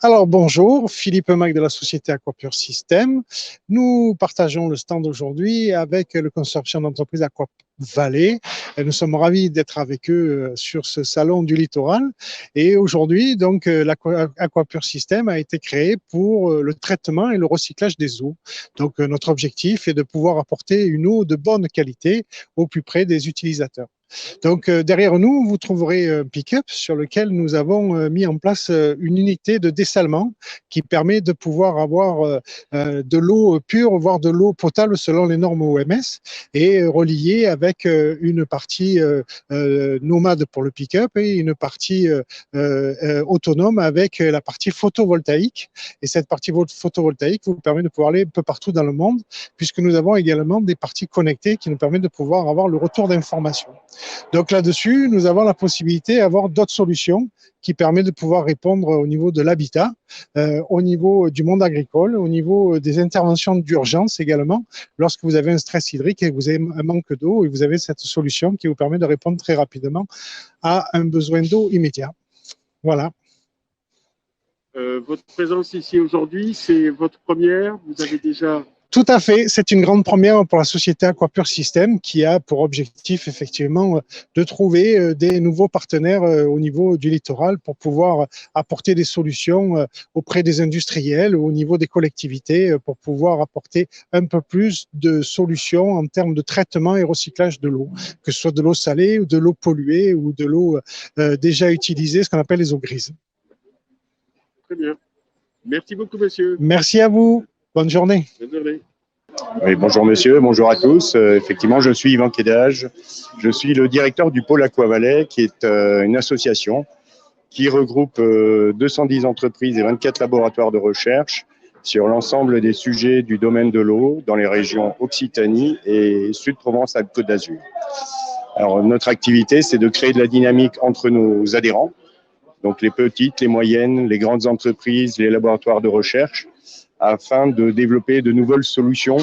Alors bonjour, Philippe Mac de la société Aquapure System. Nous partageons le stand aujourd'hui avec le consortium d'entreprises Aqua Valley. Nous sommes ravis d'être avec eux sur ce salon du littoral. Et aujourd'hui, donc, l'Aquapure System a été créé pour le traitement et le recyclage des eaux. Donc, notre objectif est de pouvoir apporter une eau de bonne qualité au plus près des utilisateurs. Donc, derrière nous, vous trouverez un pick-up sur lequel nous avons mis en place une unité de dessalement qui permet de pouvoir avoir de l'eau pure, voire de l'eau potable selon les normes OMS et reliée avec une partie nomade pour le pick-up et une partie autonome avec la partie photovoltaïque. Et cette partie photovoltaïque vous permet de pouvoir aller un peu partout dans le monde puisque nous avons également des parties connectées qui nous permettent de pouvoir avoir le retour d'informations. Donc là-dessus, nous avons la possibilité d'avoir d'autres solutions qui permettent de pouvoir répondre au niveau de l'habitat, au niveau du monde agricole, au niveau des interventions d'urgence également, lorsque vous avez un stress hydrique et que vous avez un manque d'eau et vous avez cette solution qui vous permet de répondre très rapidement à un besoin d'eau immédiat. Voilà. Votre présence ici aujourd'hui, c'est votre première? Vous avez déjà... Tout à fait, c'est une grande première pour la société Aquapure System qui a pour objectif effectivement de trouver des nouveaux partenaires au niveau du littoral pour pouvoir apporter des solutions auprès des industriels, au niveau des collectivités, pour pouvoir apporter un peu plus de solutions en termes de traitement et recyclage de l'eau, que ce soit de l'eau salée ou de l'eau polluée ou de l'eau déjà utilisée, ce qu'on appelle les eaux grises. Très bien. Merci beaucoup, monsieur. Merci à vous. Bonne journée. Bonne journée. Oui, bonjour monsieur, bonjour à tous. Effectivement, je suis Yvan Kédage. Je suis le directeur du pôle Aqua Valley, qui est une association qui regroupe 210 entreprises et 24 laboratoires de recherche sur l'ensemble des sujets du domaine de l'eau dans les régions Occitanie et Sud-Provence-Alpes-Côte d'Azur. Alors, notre activité, c'est de créer de la dynamique entre nos adhérents, donc les petites, les moyennes, les grandes entreprises, les laboratoires de recherche, afin de développer de nouvelles solutions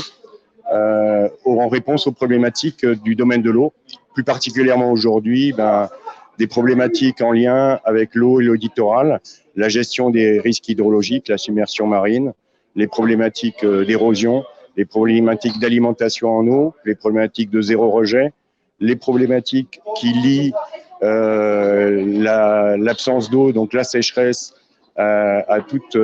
en réponse aux problématiques du domaine de l'eau. Plus particulièrement aujourd'hui, des problématiques en lien avec l'eau et l'eau littorale, la gestion des risques hydrologiques, la submersion marine, les problématiques d'érosion, les problématiques d'alimentation en eau, les problématiques de zéro rejet, les problématiques qui lient l'absence d'eau, donc la sécheresse, à toute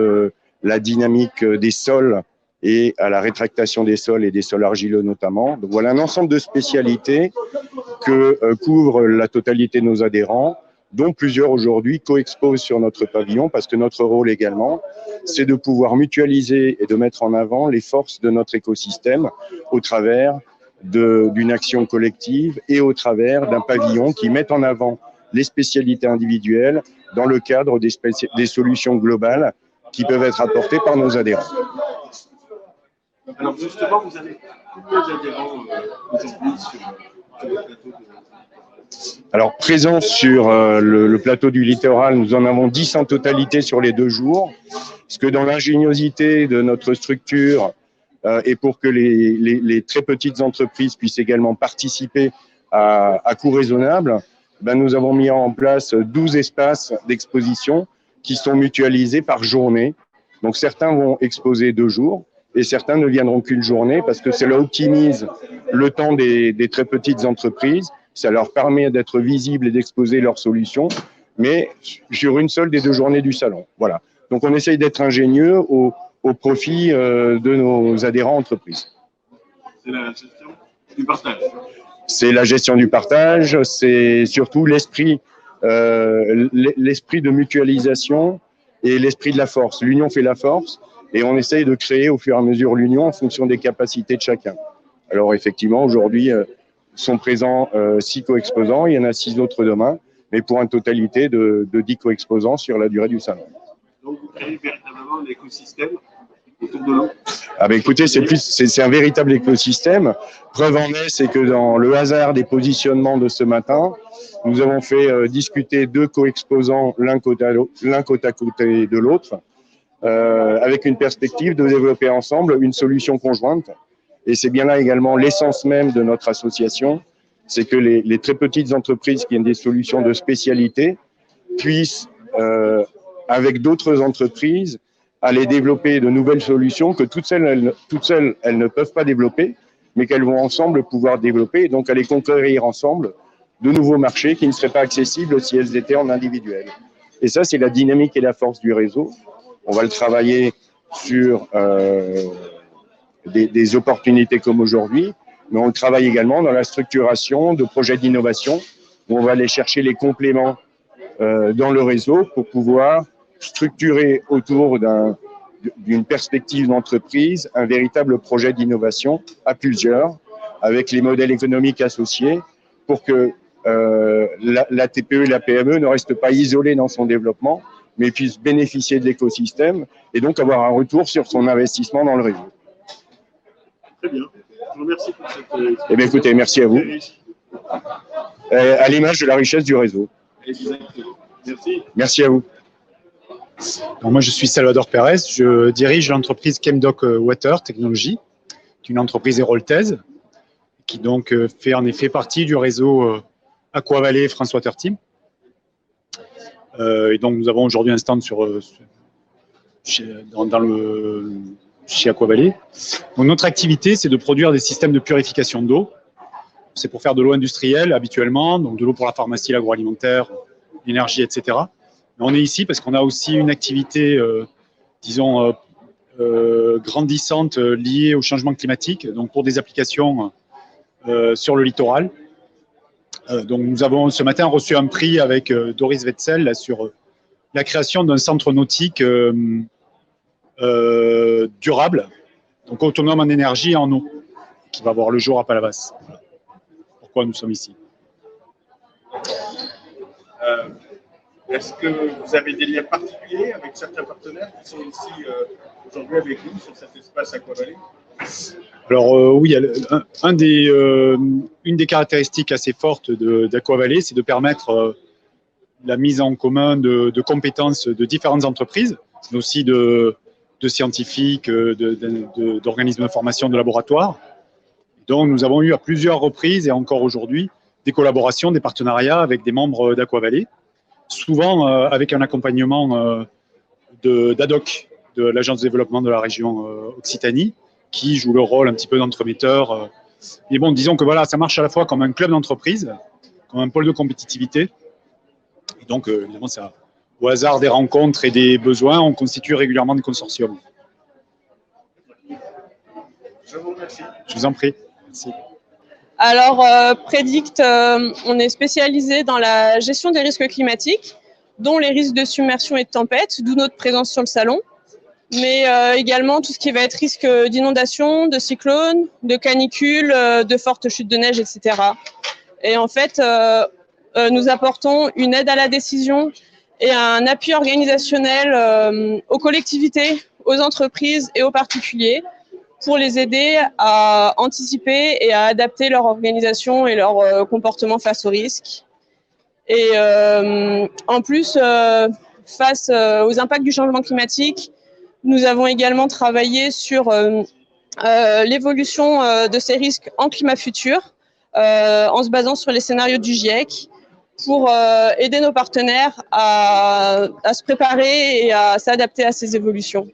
la dynamique des sols et à la rétractation des sols et des sols argileux notamment. Donc voilà un ensemble de spécialités que couvre la totalité de nos adhérents, dont plusieurs aujourd'hui co-exposent sur notre pavillon, parce que notre rôle également, c'est de pouvoir mutualiser et de mettre en avant les forces de notre écosystème au travers d'une action collective et au travers d'un pavillon qui met en avant les spécialités individuelles dans le cadre des solutions globales qui peuvent être apportées par nos adhérents. Alors justement, vous avez combien d'adhérents aujourd'hui sur le plateau Alors, présents sur le plateau du littoral, nous en avons 10 en totalité sur les 2 jours. Parce que dans l'ingéniosité de notre structure et pour que les très petites entreprises puissent également participer à coût raisonnable, nous avons mis en place 12 espaces d'exposition qui sont mutualisés par journée. Donc, certains vont exposer 2 jours et certains ne viendront qu'une journée parce que cela optimise le temps des très petites entreprises. Ça leur permet d'être visibles et d'exposer leurs solutions, mais sur une seule des 2 journées du salon. Voilà. Donc, on essaye d'être ingénieux au profit de nos adhérents entreprises. C'est la gestion du partage. C'est la gestion du partage, c'est surtout l'esprit de mutualisation et l'esprit de la force. L'union fait la force et on essaye de créer au fur et à mesure l'union en fonction des capacités de chacun. Alors effectivement, aujourd'hui, sont présents 6 co-exposants, il y en a 6 autres demain, mais pour une totalité de 10 co-exposants sur la durée du salon. Donc vous créez véritablement un écosystème autour de l'eau? Écoutez, c'est un véritable écosystème. Preuve en est, c'est que dans le hasard des positionnements de ce matin, nous avons fait discuter 2 co-exposants l'un côte à côté de l'autre, avec une perspective de développer ensemble une solution conjointe. Et c'est bien là également l'essence même de notre association, c'est que les très petites entreprises qui ont des solutions de spécialité puissent avec d'autres entreprises, aller développer de nouvelles solutions que toutes seules, elles ne peuvent pas développer, mais qu'elles vont ensemble pouvoir développer, et donc aller conquérir ensemble de nouveaux marchés qui ne seraient pas accessibles si elles étaient en individuel. Et ça, c'est la dynamique et la force du réseau. On va le travailler sur des opportunités comme aujourd'hui, mais on le travaille également dans la structuration de projets d'innovation, où on va aller chercher les compléments dans le réseau pour pouvoir structurer autour d'une perspective d'entreprise un véritable projet d'innovation à plusieurs, avec les modèles économiques associés, pour que la TPE et la PME ne restent pas isolées dans son développement, mais puissent bénéficier de l'écosystème et donc avoir un retour sur son investissement dans le réseau. Très bien. Je vous remercie pour cette Eh bien, écoutez, merci à vous. À l'image de la richesse du réseau. Exactement. Merci. Merci à vous. Donc, moi, je suis Salvador Pérez. Je dirige l'entreprise Chemdoc Water Technology, qui est une entreprise héroltaise qui donc fait en effet partie du réseau Aquavalley France Water Team. Et donc, nous avons aujourd'hui un stand chez Aquavalley. Donc, notre activité, c'est de produire des systèmes de purification d'eau. C'est pour faire de l'eau industrielle habituellement, donc de l'eau pour la pharmacie, l'agroalimentaire, l'énergie, etc. Mais on est ici parce qu'on a aussi une activité, disons, grandissante liée au changement climatique, donc pour des applications sur le littoral. Donc nous avons ce matin reçu un prix avec Doris Wetzel là, sur la création d'un centre nautique durable, donc autonome en énergie et en eau, qui va voir le jour à Palavas. Voilà. Pourquoi nous sommes ici. Est-ce que vous avez des liens particuliers avec certains partenaires qui sont ici aujourd'hui avec vous sur cet espace Aquavalley? Alors oui, une des caractéristiques assez fortes d'Aquavalley, c'est de permettre la mise en commun de compétences de différentes entreprises, mais aussi de scientifiques, d'organismes de formation, de laboratoires. Donc nous avons eu à plusieurs reprises et encore aujourd'hui des collaborations, des partenariats avec des membres d'Aquavalley, souvent avec un accompagnement d'ADOC, de l'Agence de développement de la région Occitanie, qui joue le rôle un petit peu d'entremetteur. Mais bon, disons que voilà, ça marche à la fois comme un club d'entreprise, comme un pôle de compétitivité. Et donc, évidemment, ça, au hasard des rencontres et des besoins, on constitue régulièrement des consortiums. Je vous remercie. Je vous en prie. Merci. Alors, Predict, on est spécialisé dans la gestion des risques climatiques, dont les risques de submersion et de tempête, d'où notre présence sur le salon, mais également tout ce qui va être risque d'inondation, de cyclone, de canicule, de fortes chutes de neige, etc. Et en fait, nous apportons une aide à la décision et un appui organisationnel aux collectivités, aux entreprises et aux particuliers, pour les aider à anticiper et à adapter leur organisation et leur comportement face aux risques. Et en plus, face aux impacts du changement climatique, nous avons également travaillé sur l'évolution de ces risques en climat futur, en se basant sur les scénarios du GIEC, pour aider nos partenaires à se préparer et à s'adapter à ces évolutions.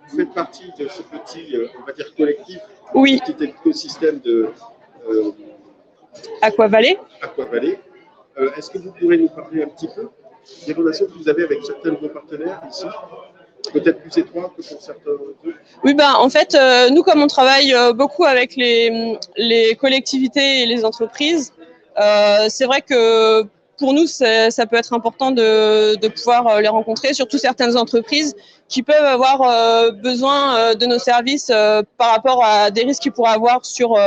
Vous faites partie de ce petit, on va dire, collectif, oui. Petit écosystème de Aquavalley. Est-ce que vous pourrez nous parler un petit peu des relations que vous avez avec certains de vos partenaires ici, peut-être plus étroites que pour certains d'eux? Oui, ben, en fait, nous, comme on travaille beaucoup avec les collectivités et les entreprises, c'est vrai que pour nous, ça peut être important de pouvoir les rencontrer, surtout certaines entreprises qui peuvent avoir besoin de nos services par rapport à des risques qu'ils pourraient avoir sur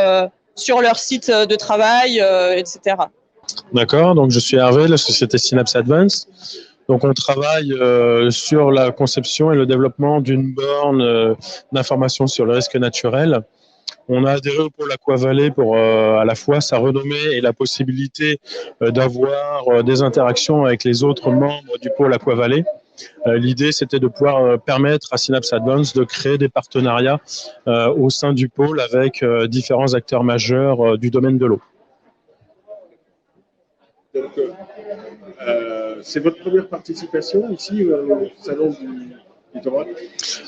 leur site de travail, etc. D'accord, donc je suis Hervé, de la société Synapse Advanced. Donc on travaille sur la conception et le développement d'une borne d'information sur le risque naturel. On a adhéré au pôle Aquavalley pour à la fois sa renommée et la possibilité d'avoir des interactions avec les autres membres du pôle Aquavalley. L'idée, c'était de pouvoir permettre à Synapse Advanced de créer des partenariats au sein du pôle avec différents acteurs majeurs du domaine de l'eau. Donc, C'est votre première participation ici au Salon du Littoral?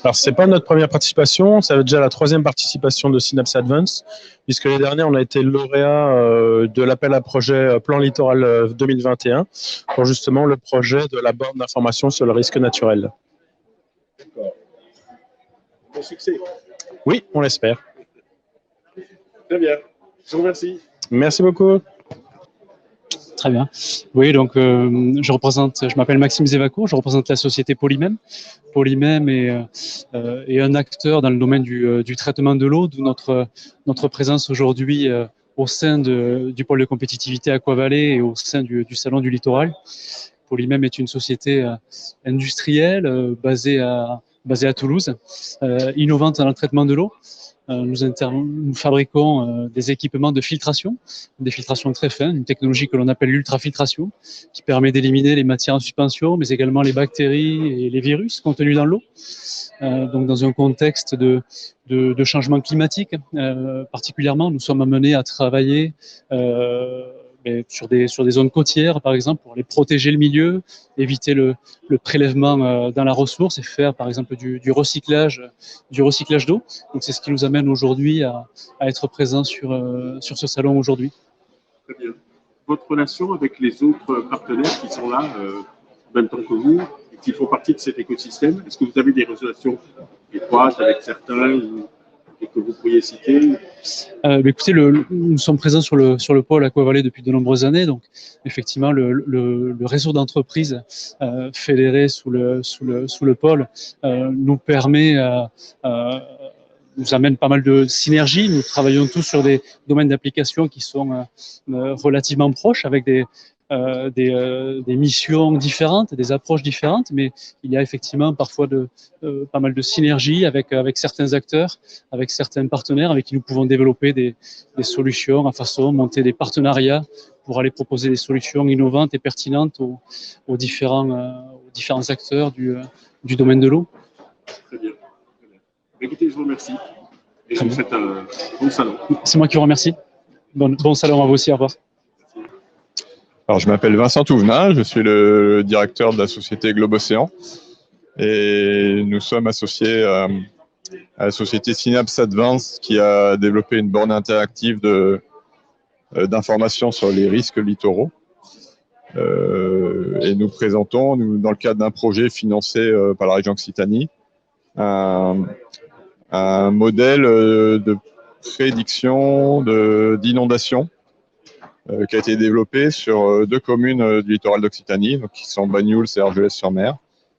Alors, c'est pas notre première participation, ça va déjà la 3e participation de Synapse Advance, puisque les dernières, on a été lauréat de l'appel à projet Plan Littoral 2021 pour justement le projet de la borne d'information sur le risque naturel. D'accord. Bon succès. Oui, on l'espère. Très bien. Je vous remercie. Merci beaucoup. Très bien. Oui, donc je m'appelle Maxime Zévacourt, je représente la société Polymem. Polymem est un acteur dans le domaine du traitement de l'eau, d'où notre présence aujourd'hui au sein du pôle de compétitivité Aquavalais et au sein du Salon du Littoral. Polymem est une société industrielle basée à Toulouse, innovante dans le traitement de l'eau. Nous fabriquons des équipements de filtration, des filtrations très fines, une technologie que l'on appelle l'ultrafiltration, qui permet d'éliminer les matières en suspension, mais également les bactéries et les virus contenus dans l'eau. Donc, dans un contexte de changement climatique, particulièrement, nous sommes amenés à travailler sur des zones côtières, par exemple, pour les protéger le milieu, éviter le prélèvement dans la ressource et faire, par exemple, du recyclage d'eau. Donc, c'est ce qui nous amène aujourd'hui à être présents sur ce salon aujourd'hui. Très bien. Votre relation avec les autres partenaires qui sont là en même temps que vous et qui font partie de cet écosystème, est-ce que vous avez des relations étroites avec certains et que vous pourriez citer? Écoutez, nous sommes présents sur le pôle Aquavalais depuis de nombreuses années. Donc, effectivement, le réseau d'entreprises fédérées sous le pôle nous permet, nous amène pas mal de synergies. Nous travaillons tous sur des domaines d'application qui sont relativement proches, avec des missions différentes, des approches différentes, mais il y a effectivement parfois pas mal de synergies avec certains acteurs, avec certains partenaires avec qui nous pouvons développer des solutions, à façon monter des partenariats pour aller proposer des solutions innovantes et pertinentes aux différents acteurs du domaine de l'eau. Très bien. Écoutez, je vous remercie et je vous souhaite un bon salon. C'est moi qui vous remercie. Bon salon à vous aussi, au revoir. Alors, je m'appelle Vincent Touvenin, je suis le directeur de la société Globe Océan et nous sommes associés à la société Synapse Advance qui a développé une borne interactive d'information sur les risques littoraux. Et nous présentons, dans le cadre d'un projet financé par la région Occitanie, un modèle de prédiction d'inondation qui a été développé sur 2 communes du littoral d'Occitanie, qui sont Banyuls et Argelès-sur-Mer,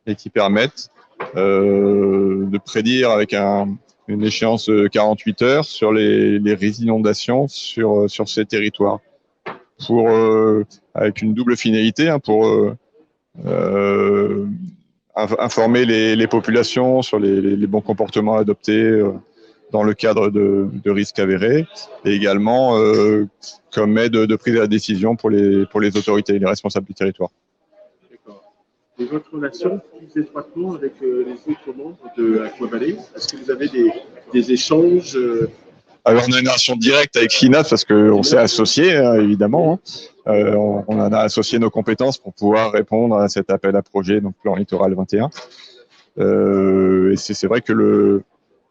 et qui permettent de prédire avec une échéance de 48 heures sur les inondations sur ces territoires, avec une double finalité, pour informer les populations sur les bons comportements adoptés dans le cadre de risques avérés, et également comme aide de prise de la décision pour les autorités et les responsables du territoire. D'accord. Et votre relation plus étroitement avec les autres membres de Aquavalais, est-ce que vous avez des échanges Alors, on a une relation directe avec Synapse parce qu'on s'est associés, évidemment. On en a associé nos compétences pour pouvoir répondre à cet appel à projet, donc Plan Littoral 21. Et c'est vrai que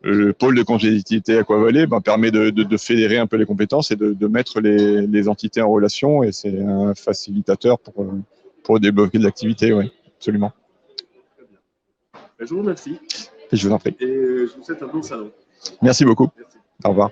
le pôle de compétitivité Aquavalais permet de fédérer un peu les compétences et de mettre les entités en relation, et c'est un facilitateur pour développer de l'activité, oui, absolument. Très bien. Je vous remercie. Et je vous en prie. Et je vous souhaite un bon salon. Merci beaucoup. Merci. Au revoir.